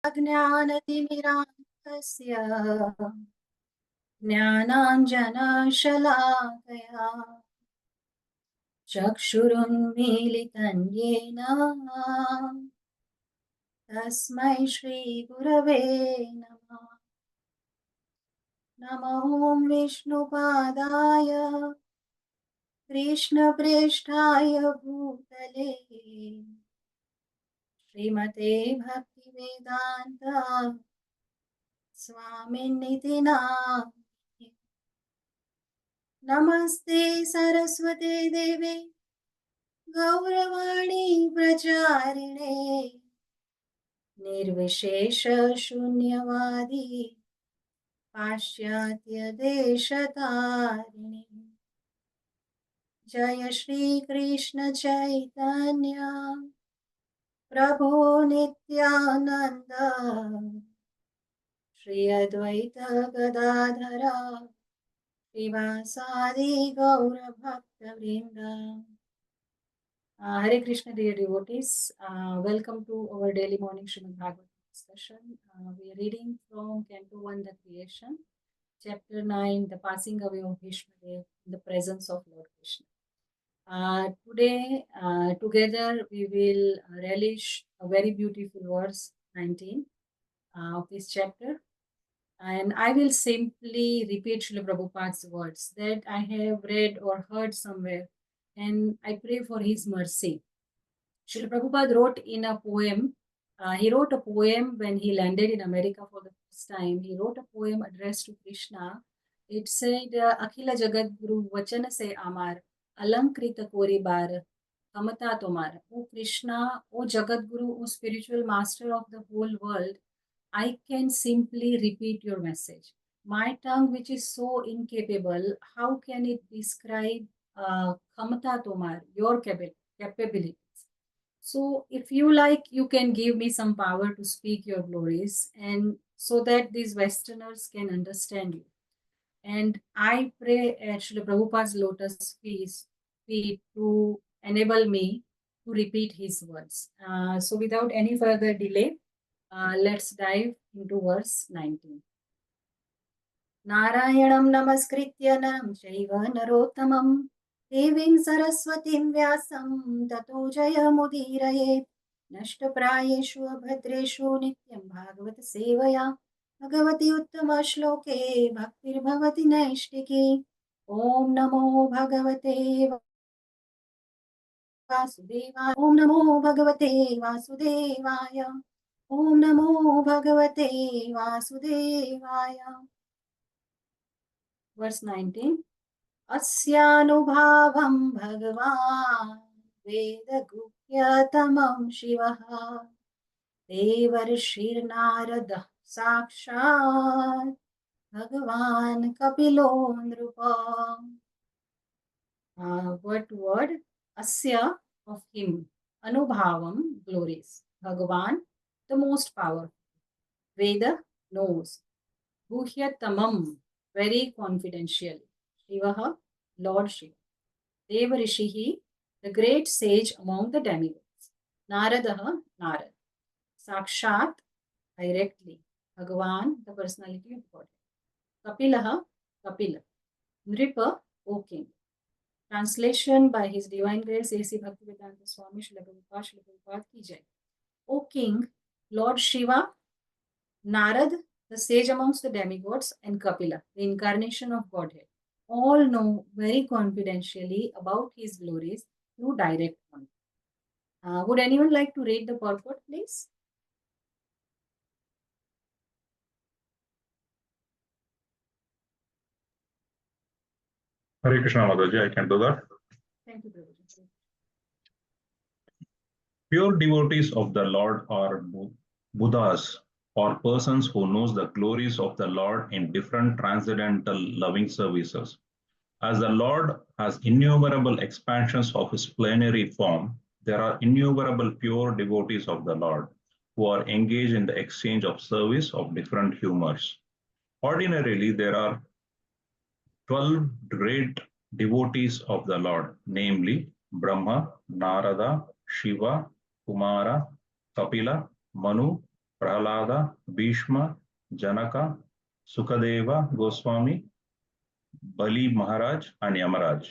ज्ञानतिमिरान्धस्य ज्ञानाञ्जनशलाकया चक्षुरुन्मीलितं येन तस्मै श्रीगुरवे नमः। नमो विष्णुपादाय कृष्णप्रेष्ठाय भूतले श्रीमते भक्तिवेदान्त स्वामिनिति नामिने। नमस्ते सरस्वते देवे गौरवाणी प्रचारिणे निर्विशेष शून्यवादी पाश्चात्य देशतारिणे। जय श्री कृष्ण चैतन्य प्रभु नित्यानंद श्री अद्वैत गदाधर श्रीवासादि गौर भक्त वृंद। Hare Krishna, dear devotees. Welcome to our daily morning Srīmad Bhāgavatam discussion. We are reading from Canto 1, the creation, chapter 9, the passing away of Bhīṣmadeva in the presence of Lord Krishna. Today, together, we will relish a very beautiful verse 19 of this chapter. And I will simply repeat Srila Prabhupada's words that I have read or heard somewhere, and I pray for his mercy. Srila Prabhupada wrote in a poem, he wrote a poem when he landed in America for the first time. He wrote a poem addressed to Krishna. It said, Akhila Jagat Guru Vachana Se Amar, Alankrita Kori Bar, Kamata Tomar. O Krishna, O Jagat Guru, O spiritual master of the whole world, I can simply repeat your message. My tongue, which is so incapable, how can it describe Kamata Tomar, your capabilities? So if you like, you can give me some power to speak your glories, and so that these Westerners can understand you. And I pray at Srila Prabhupada's lotus feet to enable me to repeat his words. So without any further delay, let's dive into verse 19. Narayanam namaskritya nam shaiva narottamam देवीं सरस्वतीं व्यासं ततो जयमुदीरयेत्। नष्टप्रायेषु अभद्रेषु नित्यं भागवत सेवया भगवति उत्तमश्लोके भक्तिर्भवति नैष्टिकी। ॐ नमो भगवते वासुदेवाय। ॐ नमो भगवते वासुदेवाय। ॐ नमो भगवते वासुदेवाय। Verse 19. अस्यानुभावं भगवान् वेदगुह्यतमं शिवः देवर्षिर्नारदः साक्षात् भगवान् कपिलो नृप. What word? Asya, of him. Anubhavam, glories. Bhagavan, the most powerful. Veda, knows. Guhyatamam, very confidentially. Shivaha, Lord Shiva. Devarishihi, the great sage among the demigods. Naradaha, Nārada. Sakshat, directly. Bhagavan, the personality of God. Kapilaha, Kapila. Nripa, O king. Translation by His Divine Grace A.C. Bhaktivedanta Swami Srila Prabhupada ki jai. O king, Lord Shiva, Nārada, the sage amongst the demigods, and Kapila, the incarnation of Godhead, all know very confidentially about his glories through direct contact. Would anyone like to read the purport, please? Hare Krishna, Mataji, I can do that. Thank you, Prabhuji. Pure devotees of the Lord are Buddhas, or persons who knows the glories of the Lord in different transcendental loving services. As the Lord has innumerable expansions of his plenary form, there are innumerable pure devotees of the Lord who are engaged in the exchange of service of different humors. Ordinarily, there are 12 great devotees of the Lord, namely Brahmā, Nārada, Śiva, Kumāra, Kapila, Manu, Prahlāda, Bhīṣma, Janaka, Śukadeva Gosvāmī, Bali Mahārāja and Yamaraj.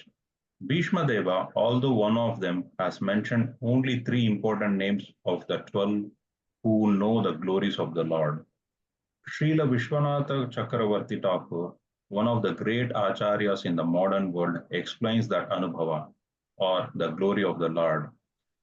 Bhīṣmadeva, although one of them, has mentioned only 3 important names of the 12 who know the glories of the Lord. Srila Vishwanatha Chakravarti Thakur, one of the great acharyas in the modern world, explains that Anubhava, or the glory of the Lord,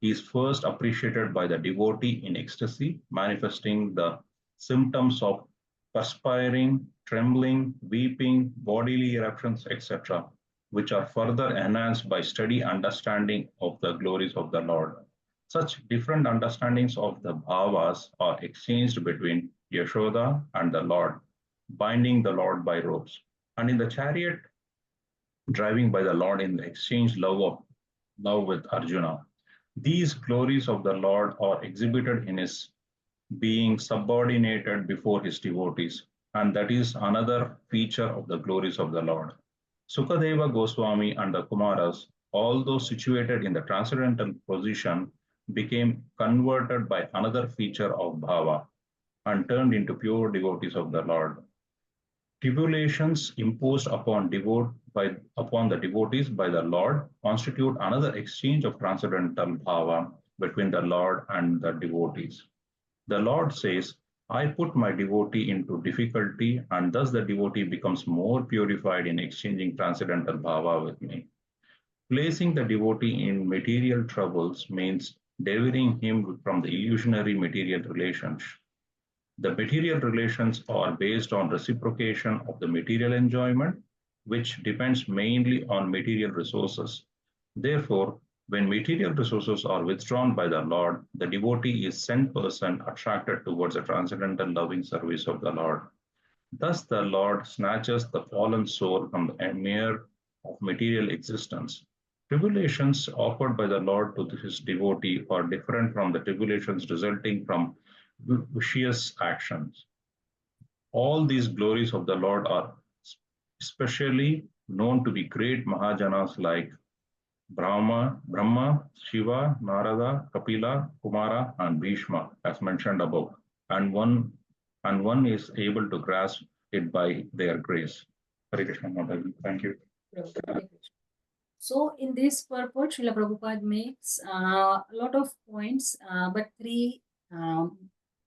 is first appreciated by the devotee in ecstasy, manifesting the symptoms of perspiring, trembling, weeping, bodily eruptions, etc., which are further enhanced by steady understanding of the glories of the Lord. Such different understandings of the bhavas are exchanged between Yashoda and the Lord, binding the Lord by ropes, and in the chariot, driving by the Lord in the exchanged love with Arjuna. These glories of the Lord are exhibited in his being subordinated before his devotees, and that is another feature of the glories of the Lord. Śukadeva Gosvāmī and the Kumāras, although situated in the transcendental position, became converted by another feature of bhava and turned into pure devotees of the Lord. Tribulations imposed upon the devotees by the Lord constitute another exchange of transcendental bhava between the Lord and the devotees. The Lord says, I put my devotee into difficulty, and thus the devotee becomes more purified in exchanging transcendental bhava with me. Placing the devotee in material troubles means delivering him from the illusionary material relations. The material relations are based on reciprocation of the material enjoyment, which depends mainly on material resources. Therefore, when material resources are withdrawn by the Lord, the devotee is sent person attracted towards the transcendental loving service of the Lord. Thus, the Lord snatches the fallen soul from the mere of material existence. Tribulations offered by the Lord to his devotee are different from the tribulations resulting from vicious actions. All these glories of the Lord are especially known to be great Mahajanas like Brahmā, Śiva, Nārada, Kapila, Kumāra, and Bhīṣma, as mentioned above, and one is able to grasp it by their grace. Hare Krishna, Mataji. Thank you. So in this purport, Srila Prabhupada makes a lot of points, but 3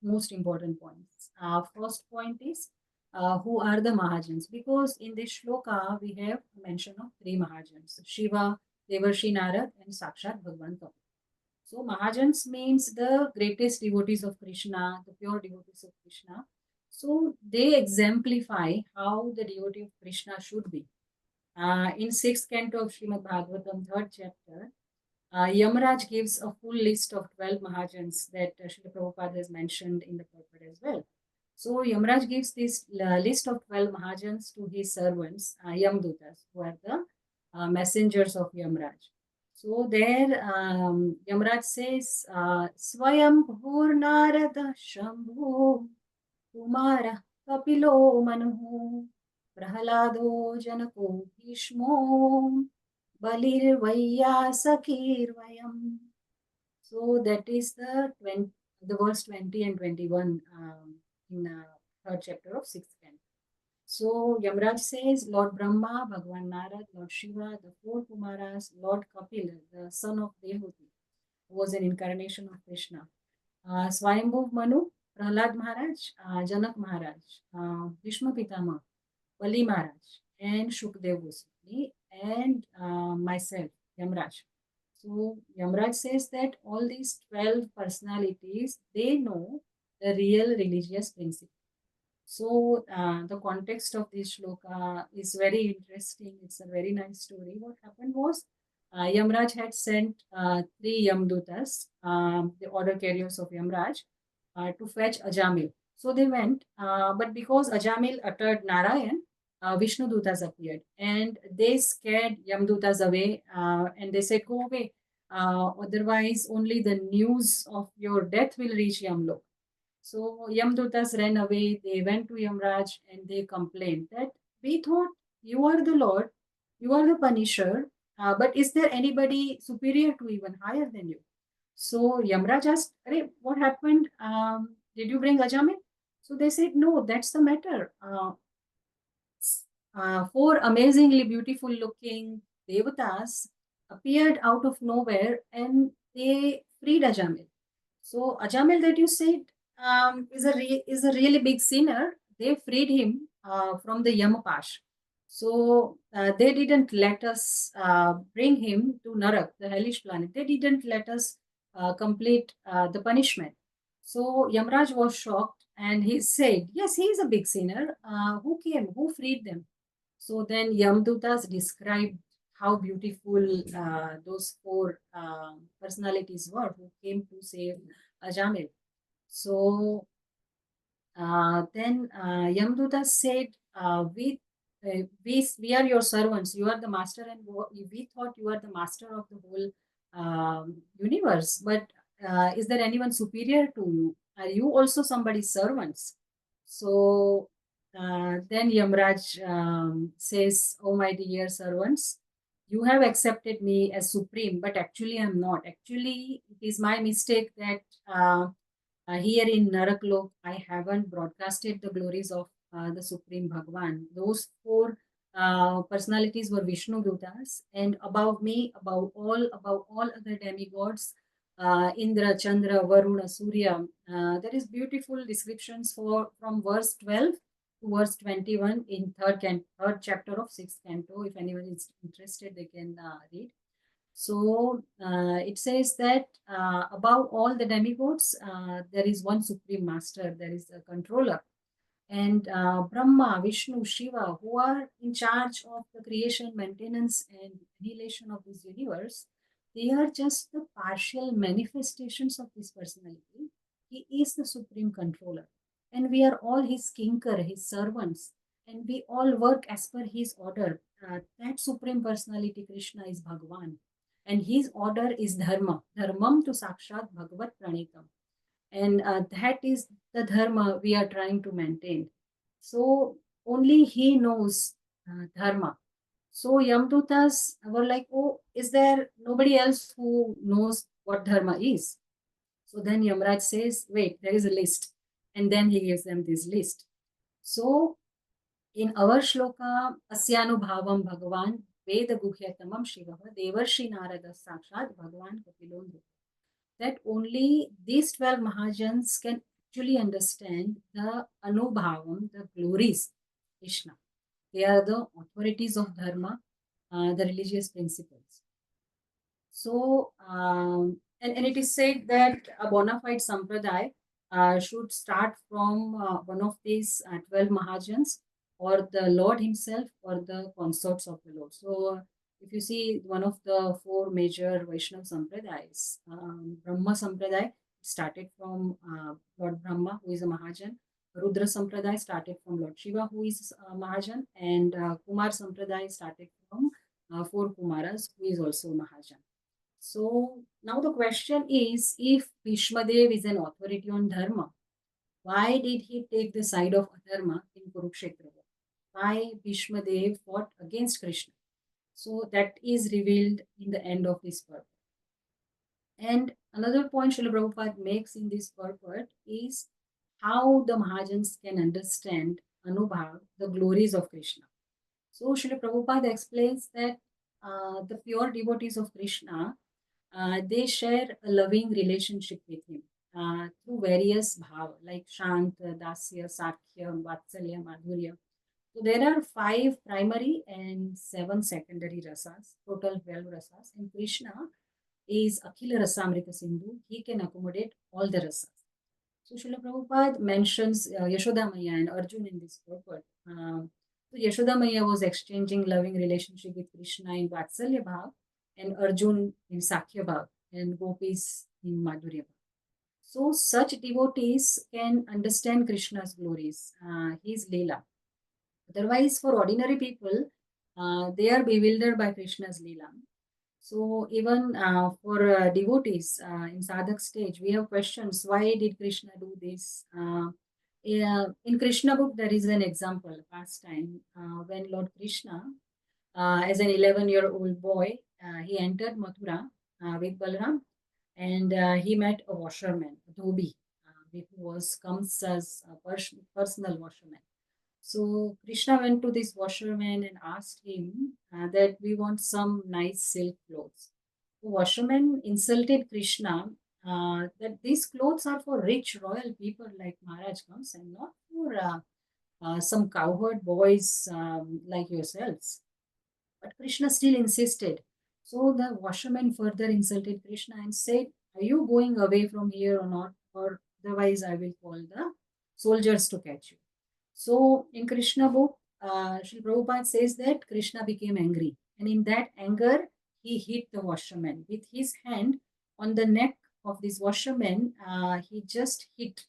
most important points. First point is, who are the Mahajanas? Because in this shloka, we have mention of 3 Mahajanas: Śiva, Devarshi Nārada, and Sakshat Bhagavan Kapila. So Mahajanas means the greatest devotees of Krishna, the pure devotees of Krishna. So they exemplify how the devotee of Krishna should be. In 6th canto of Srīmad Bhāgavatam, 3rd chapter, Yamaraj gives a full list of 12 Mahajanas that Srila Prabhupada has mentioned in the purport as well. So Yamaraj gives this list of 12 Mahajanas to his servants, Yamdutas, who are the messengers of Yamaraj. So there Yamaraj says, Swayam Bhur Nārada Shambhu Kumāra Kapilo Manu Prahlādo Janako Bhīṣmo Balir Sakirvayam. So that is the verse 20 and 21 in 3rd chapter of 6th canto. So Yamaraj says, Lord Brahmā, Bhagavan Nārada, Lord Śiva, the 4 Kumāras, Lord Kapila, the son of Dehuti, who was an incarnation of Krishna, Swayambhu Manu, Prahlāda Mahārāja, Janaka Mahārāja, Bhīṣma Pitama, Bali Mahārāja, and Śukadeva Gosvāmī, and myself, Yamaraj. So Yamaraj says that all these 12 personalities, they know the real religious principle. So the context of this shloka is very interesting. It's a very nice story. What happened was, Yamaraj had sent 3 Yamdutas, the order carriers of Yamaraj, to fetch Ajamil. So they went, but because Ajamil uttered Narayan, Vishnu Dutas appeared, and they scared Yamdutas away, and they said, go away, otherwise only the news of your death will reach Yamlok. So Yamdutas ran away, they went to Yamaraj and they complained that we thought you are the Lord, you are the Punisher, but is there anybody superior to even higher than you? So Yamaraj asked, what happened? did you bring Ajamil? So they said, no, that's the matter. Four amazingly beautiful looking devatas appeared out of nowhere and they freed Ajamil. So Ajamil that you said is a really big sinner. They freed him from the Yamapash. So they didn't let us bring him to Narak, the hellish planet. They didn't let us complete the punishment. So Yamaraj was shocked and he said, yes, he is a big sinner. Who came? Who freed them? So then Yamdutas described how beautiful those four personalities were who came to save Ajamil. So then Yamdutas said, we are your servants. You are the master, and we thought you are the master of the whole universe. But is there anyone superior to you? Are you also somebody's servants? So then Yamaraj says, oh my dear servants, you have accepted me as supreme, but actually I'm not. Actually, it is my mistake that here in Naraklok, I haven't broadcasted the glories of the Supreme Bhagwan. Those four personalities were Vishnu Dutas, and above me, above all other demigods, Indra, Chandra, Varuna, Surya. There is beautiful descriptions from verse 12 to verse 21 in third chapter of 6th canto. If anyone is interested, they can read. So it says that above all the demigods, there is one supreme master, there is a controller. And Brahma, Vishnu, Shiva, who are in charge of the creation, maintenance, and annihilation of this universe, they are just the partial manifestations of this personality. He is the supreme controller. And we are all his kinkar, his servants. And we all work as per his order. That supreme personality, Krishna, is Bhagwan. And his order is dharma. Dharmam to sakshat bhagavat pranitam. And that is the dharma we are trying to maintain. So only he knows dharma. So Yamdutas were like, oh, is there nobody else who knows what dharma is? So then Yamaraj says, wait, there is a list. And then he gives them this list. So in our shloka, Asyanubhavam Bhagavan Veda Guhyatamam Shiva Devarshi Nārada Sakshat Bhagavan Kapilondra. That only these 12 Mahajanas can actually understand the Anubhavam, the glories of Krishna. They are the authorities of Dharma, the religious principles. So, and it is said that a bona fide sampradaya should start from one of these 12 Mahajanas, or the Lord himself, or the consorts of the Lord. So, if you see one of the four major Vaishnava Sampradayas, Brahma Sampradaya started from Lord Brahma, who is a Mahajan. Rudra Sampradaya started from Lord Shiva, who is a Mahajan. And Kumāra Sampradaya started from four Kumāras, who is also a Mahajan. So now the question is, if Bhīṣmadeva is an authority on Dharma, why did he take the side of Adharma in Kurukshetra? Why Bhīṣmadeva fought against Krishna? So that is revealed in the end of this purport. And another point Srila Prabhupada makes in this purport is how the Mahajanas can understand Anubhav, the glories of Krishna. So Srila Prabhupada explains that the pure devotees of Krishna, they share a loving relationship with him through various bhava, like Shanta, Dasya, Sakhya, Vatsalya, Madhurya. So there are 5 primary and 7 secondary rasas, total 12 rasas. And Krishna is Akhila Rasamrita Sindhu. He can accommodate all the rasas. So Srila Prabhupada mentions Yashoda Maya and Arjun in this purport. So Yashoda Maya was exchanging loving relationship with Krishna in Vatsalya Bhav, and Arjun in Sakhya Bhav, and Gopis in Madhurya Bhav. So such devotees can understand Krishna's glories, his Leela. Otherwise, for ordinary people, they are bewildered by Krishna's Leela. So even for devotees in sadhak stage, we have questions. Why did Krishna do this? In Krishna book, there is an example, past time, when Lord Krishna, as an 11-year-old boy, he entered Mathura with Balaram, and he met a washerman, a dhobi, actually, who was Kamsa's personal washerman. So Krishna went to this washerman and asked him that we want some nice silk clothes. The washerman insulted Krishna that these clothes are for rich royal people like Maharaj comes and not for some cowherd boys like yourselves. But Krishna still insisted. So the washerman further insulted Krishna and said, are you going away from here or not? Or otherwise, I will call the soldiers to catch you. So in Krishna book, Srila Prabhupada says that Krishna became angry. And in that anger, he hit the washerman. With his hand on the neck of this washerman, he just hit.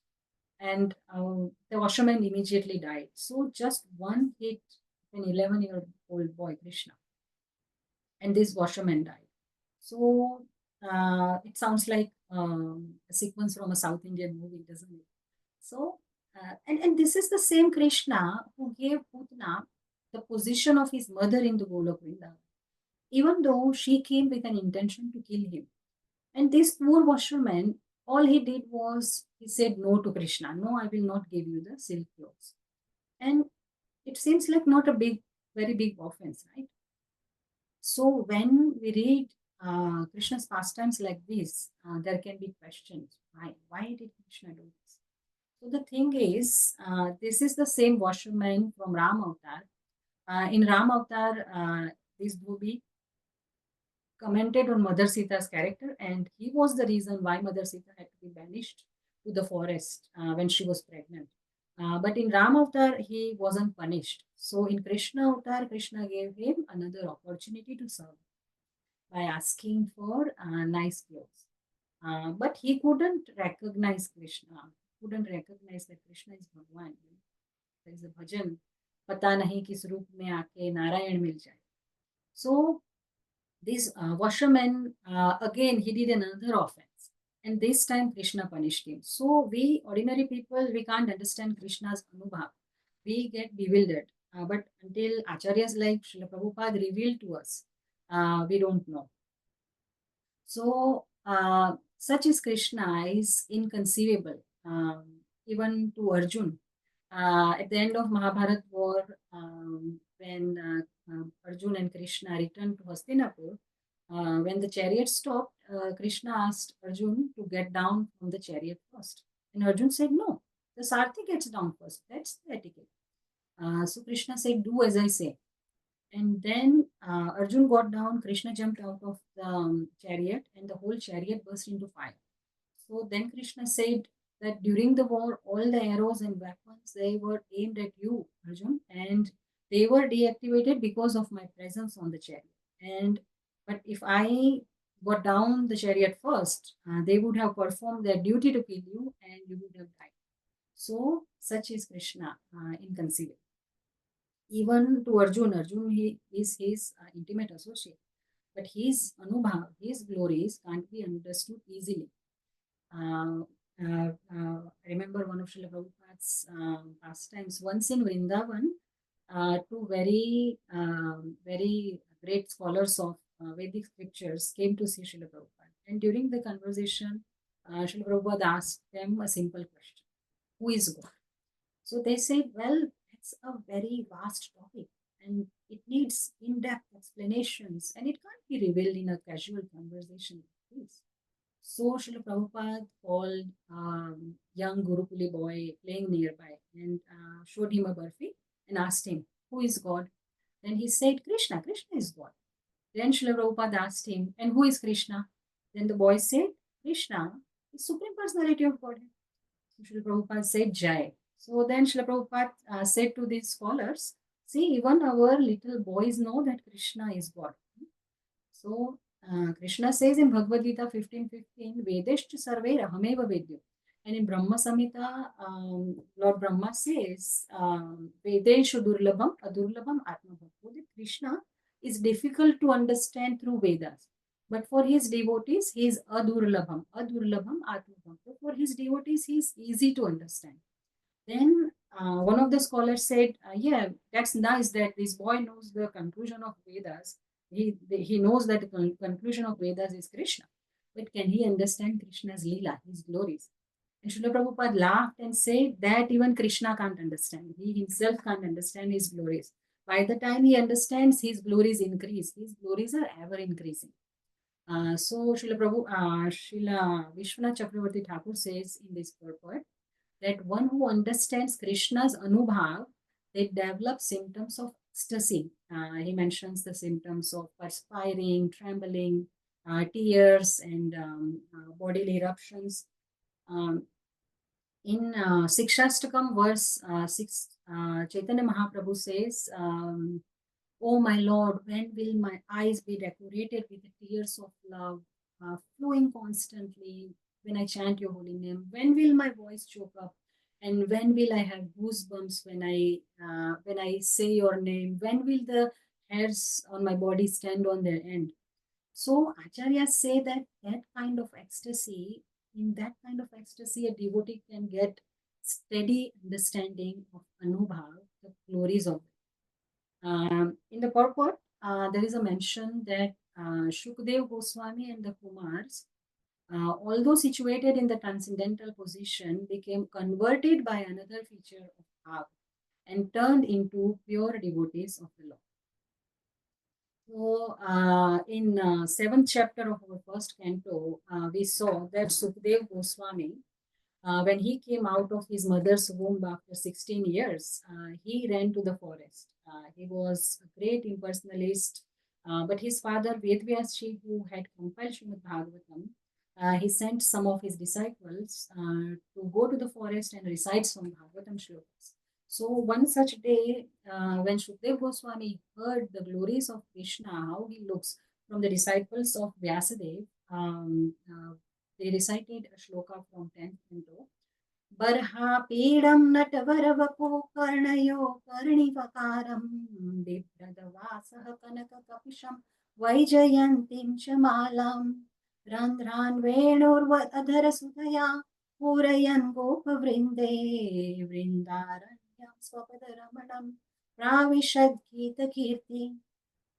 And the washerman immediately died. So just one hit an 11-year-old boy, Krishna. And this washerman died. So it sounds like a sequence from a South Indian movie, doesn't it? So, and this is the same Krishna who gave Putana the position of his mother in the Golok Vrindavan, even though she came with an intention to kill him. And this poor washerman, all he did was he said no to Krishna. No, I will not give you the silk clothes. And it seems like not a very big offense, right? So when we read Krishna's pastimes like this, there can be questions. Why? Why did Krishna do this? So the thing is, this is the same washerman from Ram Avatar. In Ram Avatar, this movie commented on Mother Sita's character, and he was the reason why Mother Sita had to be banished to the forest when she was pregnant. But in Ram Avatar, he wasn't punished. So in Krishna Avatar, Krishna gave him another opportunity to serve by asking for nice clothes. But he couldn't recognize Krishna. Couldn't recognize that Krishna is Bhagwan. There is a bhajan, pata nahi kis roop mein aake Narayan mil jaye. So this washerman, again, he did another offense. And this time Krishna punished him. So we ordinary people, we can't understand Krishna's anubhav. We get bewildered. But until acharyas like Srila Prabhupada revealed to us, we don't know. So such is Krishna is inconceivable. Even to Arjun. At the end of Mahabharat war, when Arjun and Krishna returned to Hastinapur, when the chariot stopped, Krishna asked Arjun to get down from the chariot first. And Arjun said, no, the Sarthi gets down first. That's the etiquette. So Krishna said, do as I say. And then Arjun got down, Krishna jumped out of the chariot, and the whole chariot burst into fire. So then Krishna said that during the war, all the arrows and weapons, they were aimed at you, Arjun, and they were deactivated because of my presence on the chariot. But if I got down the chariot first, they would have performed their duty to kill you, and you would have died. So such is Krishna, inconceivable. Even to Arjun, he is his intimate associate, but his anubhav, his glories can't be understood easily. I remember one of Srila Prabhupada's pastimes. Once in Vrindavan, two very great scholars of Vedic scriptures came to see Srila Prabhupada. And during the conversation, Srila Prabhupada asked them a simple question: who is God? So they said, well, it's a very vast topic and it needs in-depth explanations and it can't be revealed in a casual conversation like this. So Srila Prabhupada called young Gurukuli boy playing nearby and showed him a barfi and asked him, who is God? Then he said, Krishna is God. Then Srila Prabhupada asked him, and who is Krishna? Then the boy said, Krishna is Supreme Personality of Godhead. So Srila Prabhupada said, Jai. So then Srila Prabhupada said to these scholars, see, even our little boys know that Krishna is God. So Krishna says in Bhagavad Gita 15:15, Vedeshcha sarve rahameva vedyo. And in Brahma Samhita, Lord Brahma says, Vedeshu durlabham adurlabham atmabhakti. That Krishna is difficult to understand through Vedas. But for his devotees, he is adurlabham atmabhakti. For his devotees, he is easy to understand. Then one of the scholars said, yeah, that's nice that this boy knows the conclusion of Vedas. He knows that the conclusion of Vedas is Krishna. But can he understand Krishna's Leela, his glories? And Srila Prabhupada laughed and said that even Krishna can't understand. He himself can't understand his glories. By the time he understands, his glories increase. His glories are ever increasing. So Srila Vishwanath Chakravarti Thakur says in this purport that one who understands Krishna's anubhav, they develop symptoms of ecstasy. He mentions the symptoms of perspiring, trembling, tears, and bodily eruptions. In Sikshastakam verse 6, Chaitanya Mahaprabhu says, "Oh my Lord, when will my eyes be decorated with the tears of love, flowing constantly when I chant your holy name? When will my voice choke up? And when will I have goosebumps when I say your name? When will the hairs on my body stand on their end?" So acharyas say that in that kind of ecstasy, a devotee can get steady understanding of anubhav, the glories of it. In the purport, there is a mention that Śukadeva Gosvāmī and the Kumārs, although situated in the transcendental position, became converted by another feature of bhav and turned into pure devotees of the Lord. So, in 7th chapter of our first canto, we saw that Śukadeva Gosvāmī, when he came out of his mother's womb after 16 years, he ran to the forest. He was a great impersonalist, but his father Vedvyasji, who had compiled Srīmad Bhāgavatam, he sent some of his disciples to go to the forest and recite some Bhāgavatam shlokas. So one such day, when Śukadeva Gosvāmī heard the glories of Krishna, how he looks from the disciples of Vyasadeva, they recited a shloka from 10th canto. Barha pedam natavarapo karnayo karnivakaram bibradavasah kanaka kapisham vaijayantim chamalam randhran venurvat adhara sudaya purayan gopavrinde vrindaran Swapadaramanam Pravishad Gita Kirti.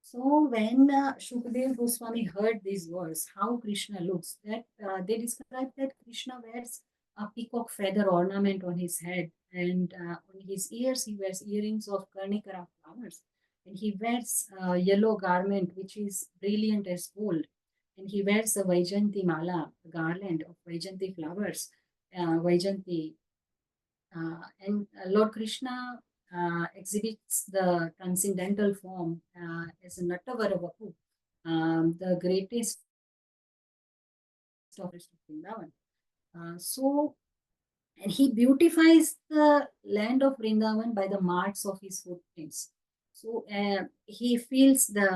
So when Śukadeva Gosvāmī heard these words, how Krishna looks, that they describe that Krishna wears a peacock feather ornament on his head, and on his ears he wears earrings of karnikara flowers, and he wears a yellow garment which is brilliant as gold, and he wears a Vaijayanti mala, a garland of Vaijayanti flowers, Vaijayanti. And Lord Krishna exhibits the transcendental form as a Natavara the greatest of Vrindavan. And he beautifies the land of Vrindavan by the marks of his footprints. So he feels the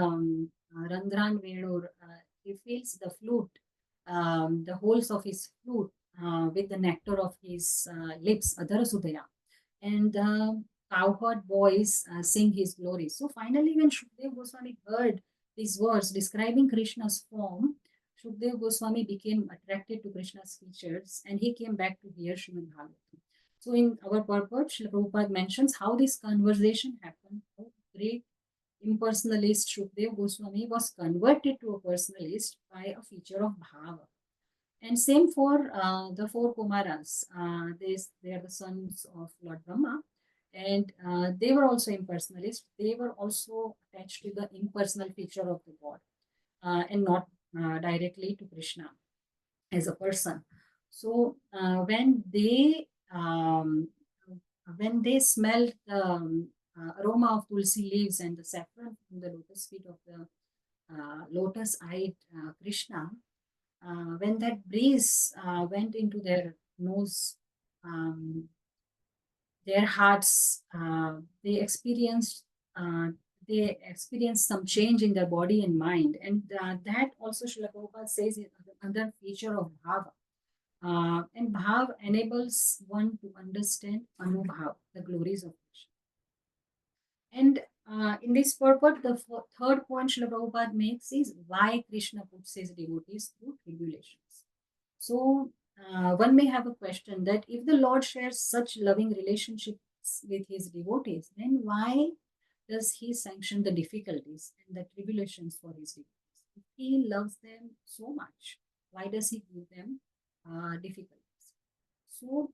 Randhran Venur, he feels the flute, the holes of his flute with the nectar of his lips, Adharasudaya. And the cowherd boys sing his glory. So finally, when Śukadeva Gosvāmī heard these words describing Krishna's form, Śukadeva Gosvāmī became attracted to Krishna's features and he came back to hear Srīmad Bhāgavatam. So in our purport, Srila Prabhupada mentions how this conversation happened, how great impersonalist Śukadeva Gosvāmī was converted to a personalist by a feature of Bhava. And same for the four Kumāras. They are the sons of Lord Brahmā, and they were also impersonalists. They were also attached to the impersonal feature of the God and not directly to Krishna as a person. So when they smelled the aroma of tulsi leaves and the saffron from the lotus feet of the lotus-eyed Krishna, when that breeze went into their nose, their hearts, they experienced some change in their body and mind. And that also Srila Prabhupada says is another feature of Bhava. And Bhav enables one to understand Anubhav, the glories of Krishna. And in this purport, the third point Srila Prabhupada makes is why Krishna puts his devotees through tribulations. So one may have a question that if the Lord shares such loving relationships with his devotees, then why does he sanction the difficulties and the tribulations for his devotees? If he loves them so much, why does he give them difficulties? So,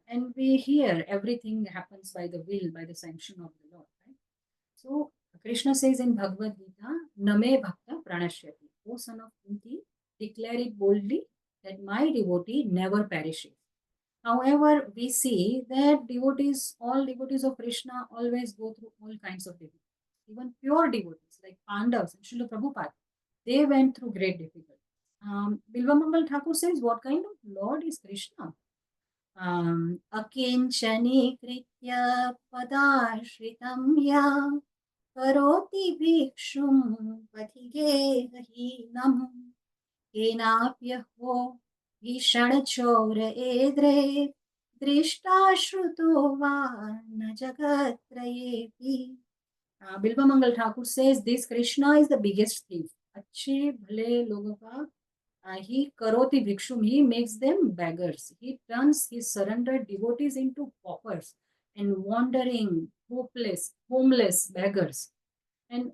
and we hear everything happens by the will, by the sanction of the Lord, right? So, Krishna says in Bhagavad Gita, Name Bhakta Pranashyati. O son of Kunti, declare it boldly that my devotee never perishes. However, we see that devotees, all devotees of Krishna always go through all kinds of difficulties. Even pure devotees like Pandavas and Srila Prabhupada, they went through great difficulties. Bilvamangal Thakur says, what kind of Lord is Krishna? अकिञ्चनीकृत्य पदाश्रितं या करोति भिक्षुं पथिगेहहीनम् केनाप्यहो भीषणचोरएद्रे दृष्टाश्रुतो वा न जगत्त्रयेऽपि. Bilvamangal Thakur says this Krishna is the biggest thief. अच्छे भले लोगों का he karoti bhikshum, he makes them beggars. He turns his surrendered devotees into paupers and wandering, hopeless, homeless beggars. And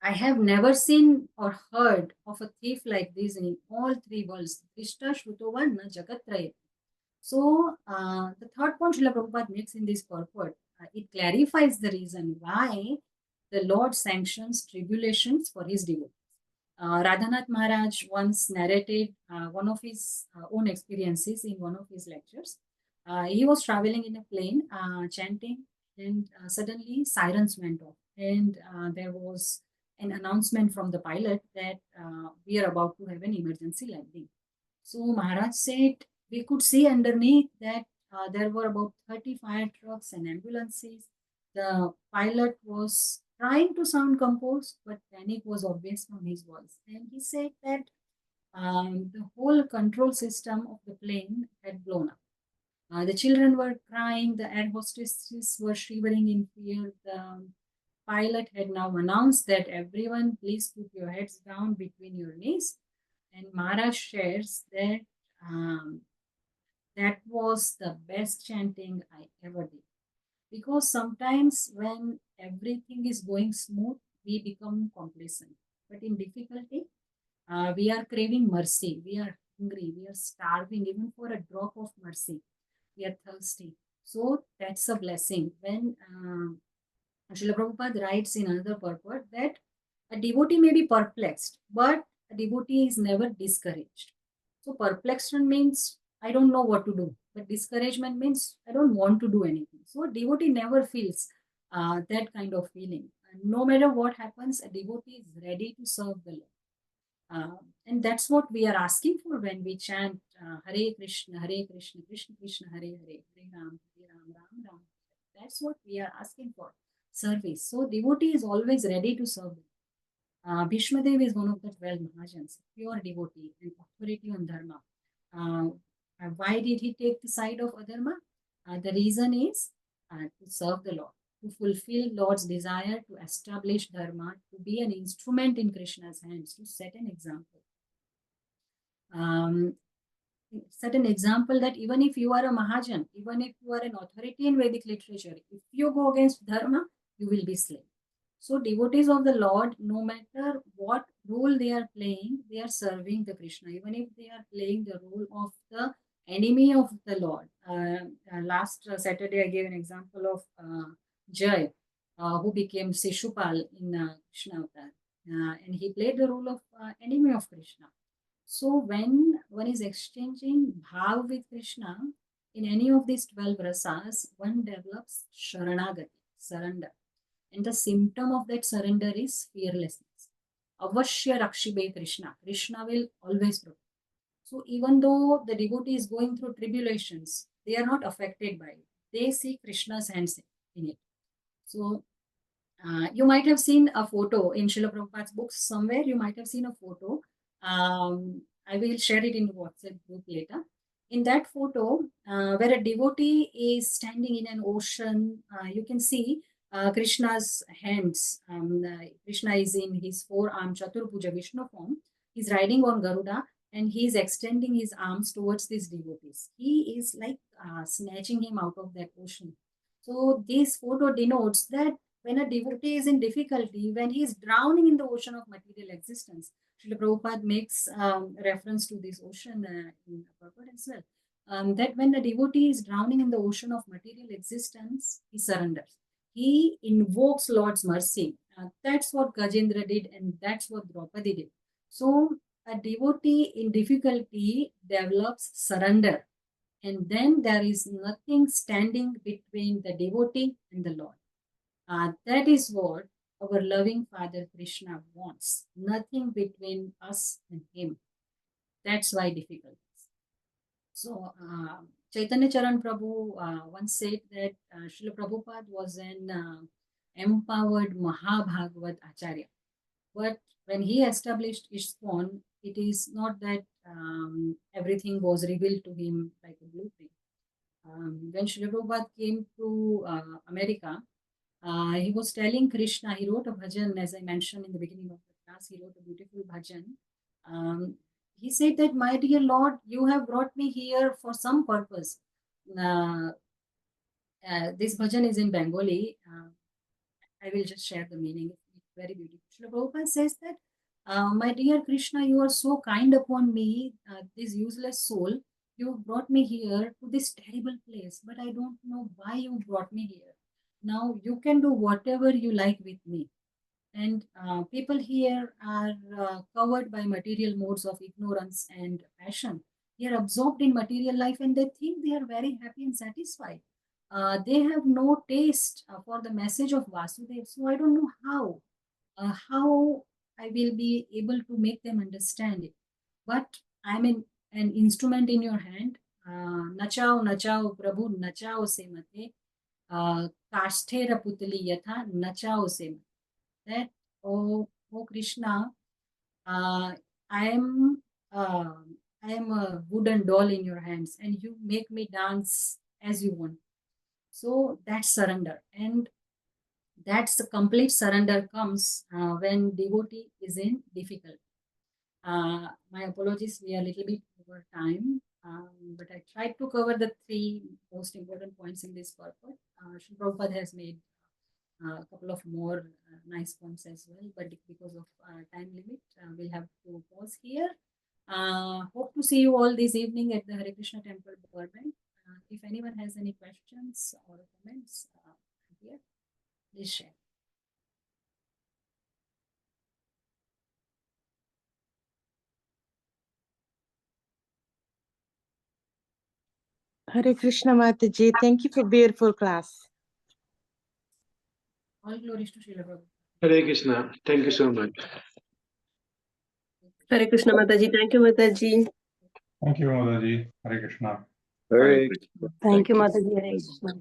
I have never seen or heard of a thief like this in all three worlds. Drishta, Shrutova, na Jagatraya. So, the third point Srila Prabhupada makes in this purport, it clarifies the reason why the Lord sanctions tribulations for his devotees. Radhanath Maharaj once narrated one of his own experiences in one of his lectures. He was traveling in a plane, chanting, and suddenly sirens went off. And there was an announcement from the pilot that we are about to have an emergency landing. So Maharaj said, we could see underneath that there were about 30 fire trucks and ambulances. The pilot was trying to sound composed, but panic was obvious from his voice. And he said that the whole control system of the plane had blown up. The children were crying, the air hostesses were shivering in fear. The pilot had now announced that everyone, please put your heads down between your knees. And Maharaj shares that that was the best chanting I ever did. Because sometimes when everything is going smooth, we become complacent. But in difficulty, we are craving mercy. We are hungry. We are starving even for a drop of mercy. We are thirsty. So that's a blessing. When Srila Prabhupada writes in another purport that a devotee may be perplexed, but a devotee is never discouraged. So perplexed means I don't know what to do. But discouragement means I don't want to do anything. So a devotee never feels that kind of feeling. And no matter what happens, a devotee is ready to serve the Lord. And that's what we are asking for when we chant Hare Krishna, Krishna Krishna, Hare Hare, Hare Ram, Ram Ram. That's what we are asking for, service. So devotee is always ready to serve. Bhīṣmadeva is one of the 12 Mahajanas, pure devotee and authority on Dharma. Why did he take the side of adharma? The reason is to serve the Lord, to fulfill Lord's desire, to establish dharma, to be an instrument in Krishna's hands, to set an example. Set an example that even if you are a Mahajan, even if you are an authority in Vedic literature, if you go against dharma, you will be slain. So devotees of the Lord, no matter what role they are playing, they are serving the Krishna. Even if they are playing the role of the enemy of the Lord. Last Saturday, I gave an example of Jai, who became Sishupal in Krishna Avatar. And he played the role of enemy of Krishna. So when one is exchanging bhav with Krishna, in any of these 12 rasas, one develops sharanagati, surrender. And the symptom of that surrender is fearlessness. Avashya rakshibe Krishna. Krishna will always protect. So even though the devotee is going through tribulations, they are not affected by it. They see Krishna's hands in it. So you might have seen a photo in Srila Prabhupada's books somewhere. You might have seen a photo. I will share it in the WhatsApp group later. In that photo, where a devotee is standing in an ocean, you can see Krishna's hands. Krishna is in his forearm Chaturpuja Vishnu form. He's riding on Garuda and he is extending his arms towards these devotees. He is like snatching him out of that ocean. So this photo denotes that when a devotee is in difficulty, when he is drowning in the ocean of material existence, Srila Prabhupada makes reference to this ocean in the purport as well. that when the devotee is drowning in the ocean of material existence, he surrenders. He invokes Lord's mercy. That's what Gajendra did, and that's what Draupadi did. So a devotee in difficulty develops surrender, and then there is nothing standing between the devotee and the Lord. That is what our loving Father Krishna wants. Nothing between us and him. That's why difficult. So Chaitanya Charan Prabhu once said that Srila Prabhupada was an empowered Mahabhagavat Acharya. But when he established ISKCON, it is not that everything was revealed to him like a blueprint. When Srila Prabhupada came to America, he was telling Krishna, he wrote a bhajan, as I mentioned in the beginning of the class, he wrote a beautiful bhajan. He said that, my dear Lord, you have brought me here for some purpose. This bhajan is in Bengali. I will just share the meaning. It's very beautiful. Srila Prabhupada says that, my dear Krishna, you are so kind upon me, this useless soul. You brought me here to this terrible place, but I don't know why you brought me here. Now you can do whatever you like with me. And people here are covered by material modes of ignorance and passion. They are absorbed in material life and they think they are very happy and satisfied. They have no taste for the message of Vasudeva. So I don't know how I will be able to make them understand it. But I'm an instrument in your hand. Nachao, nachao, Prabhu, nachao se mate. Kasthera putali yatha, nachao se mate. That, oh Krishna, I am a wooden doll in your hands, and you make me dance as you want. So that's surrender, and that's the complete surrender comes when devotee is in difficulty. My apologies, we are a little bit over time, but I tried to cover the three most important points in this purport. Srila Prabhupada has made a couple of more nice points as well, but because of time limit, we'll have to pause here. Hope to see you all this evening at the Hare Krishna Temple, Burbank. If anyone has any questions or comments, here, please share. Hare Krishna Mataji, thank you for beautiful class. All glories to Srila Prabhupada. Hare Krishna. Thank you so much. Hare Krishna Mataji. Thank you, Mataji. Thank you, Mataji. Hare Krishna. Hare Krishna. Thank you, Mataji. Hare Krishna.